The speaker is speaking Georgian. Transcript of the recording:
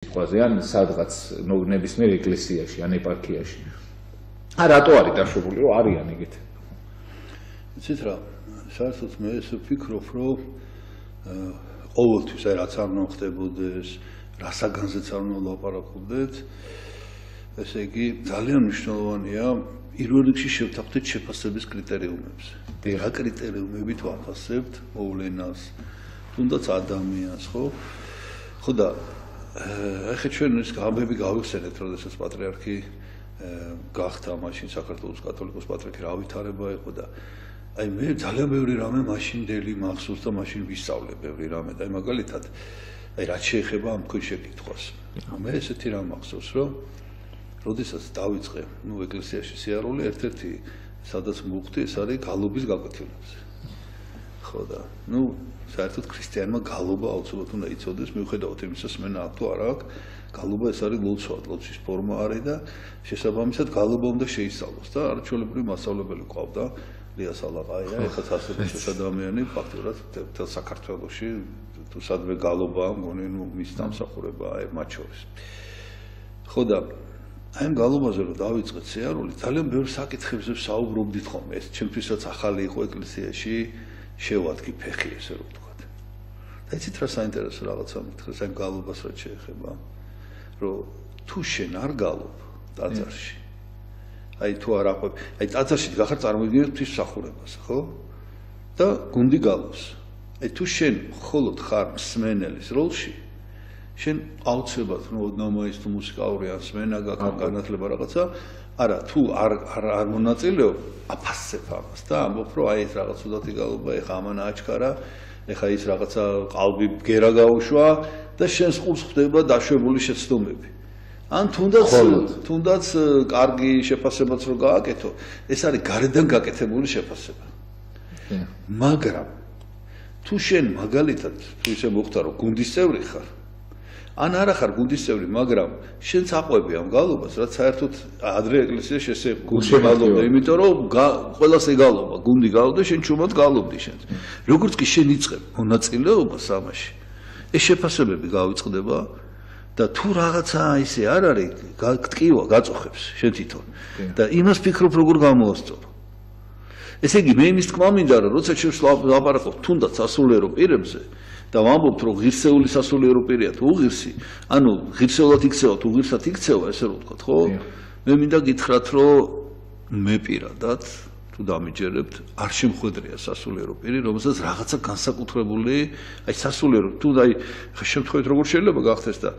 სიტყვაზე ან სადღაც ნებისმიერ ეკლესიაში ან ეპარქიაში. რატო არის დაშვებული, რომ არიან ეგეთ? იცით რა, საერთოდ მე ესე ვფიქრობ, რომ ყოველთვის რაც არ უნდა ხდებოდეს, რასაგანზეც არ უნდა ლაპარაკობდეთ, ესე იგი ძალიან მნიშვნელოვანია პირველ რიგში შევთანხმდეთ შეფასების კრიტერიუმებს. რა კრიტერიუმებით ვაფასებთ მოვლენას, თუნდაც ადამიანს, ხო? ხო და ახლა ჩვენ ის გამბები გავიხსენეთ, როდესაც პატრიარქი გახდა მაშინ საქართველოს კათოლიკოს პატრიარქი რა ვითარება იყო და აი მე ძალიან ბევრი რამე მაშინდელი მახსოვს და მაშინ ვისწავლე ბევრი რამე და აი მაგალითად აი რაც შეეხება ამ თქვენ შეკითხვას. მე ესეთი რამ მახსოვს, რომ როდესაც დავიწყე, ეკლესიაში სიარული ერთ-ერთი სადაც მოვხდი, ეს არის გალობის გაკეთილებზე. ხო და საერთოდ ქრისტიანმა გალობა აუცილებლად უნდა იცოდეს, მიუხედავად იმისა, სმენა აქვს თუ არა აქვს, გალობა ეს არის ლოცვა, ლოცვის ფორმა არის და შესაბამისად გალობა უნდა შეისწავლოს და არჩეულებრივი მასწავლებელი ყავდა ლია სალაყაია, ეხლა სასწავლო ადამიანი ფაქტურად მთელ საქართველოში თუ სადმე გალობაა, მგონი მის დამსახურებაა მათ შორის. ხო და აი ამ გალობაზე რომ დავიწყეთ სიარული, ძალიან ბევრ საკითხებზე ვსაუბრობდით ხოლმე, ეს ჩემთვისაც ახალი იყო ეკლესიაში, შევადგი ფეხი ესე რომ ვთქვათ. და იცით რა საინტერესო რაღაცა მითხრეს ამ გალობას რაც შეეხება, რომ თუ შენ არ გალობ ტაძარში, აი თუ არ აყვებ, აი ტაძარში გახარ წარმოიდგინეთ ღვთისმსახურებას, ხო? და გუნდი გალობს. აი თუ შენ მხოლოდ ხარ მსმენელის როლში, შენ აუცილებლად ნომაის თუ მუსიკალური ან სმენა გაქვს განათლება რაღაცა, არა თუ არ მონაწილეობ, აფასებ ამას და ამბობ რომ აი ეს რაღაც უდათი გალობა, ეხა ამან აჩქარა, ეხა ის რაღაცა ყალბი ბგერა გაუშვა და შენს ყურს ხვდება დაშვებული შეცდომები. ან თუნდაც კარგი შეფასებაც რო გააკეთო, ეს არის გარედან გაკეთებული შეფასება. მაგრამ თუ შენ მაგალითად თუ ისე მოხდა რომ გუნდის წევრი ხარ, ან არა ხარ გუნდის წევრი, მაგრამ შენც აყვები ამ გალობას, რაც საერთოდ ადრე ეკლესიაში ესე გუნდი გალობდა, იმიტომ რომ ყველას ეგალობა, გუნდი გალობდა, შენ ჩუმად გალობდი შენც. როგორც კი შენ იწყებ მონაწილეობას ამაში, ეს შეფასებები გავიწყდება და თუ რაღაცა ისე არ არის, ტკივა გაწუხებს შენ თვითონ. და იმას ფიქრობ როგორ გამოვასწორო. ესე იგი მე იმის თქმა მინდა რომ როცა შევსვლაპარაკობ თუნდაც სასულიერო პირებზე და ვამბობთ რომ ღირსეული სასულიერო პირია თუ უღირსი, ანუ ღირსეულად იქცევა თუ უღირსად იქცევა, ესე რომ ვთქვათ, ხო? მე მინდა გითხრათ რომ მე პირადად თუ დამიჯერებთ, არ შემხვედრია სასულიერო პირი, რომელსაც რაღაცა განსაკუთრებული, აი სასულიერო თუ აი შემთხვევით როგორ შეიძლება გახდეს და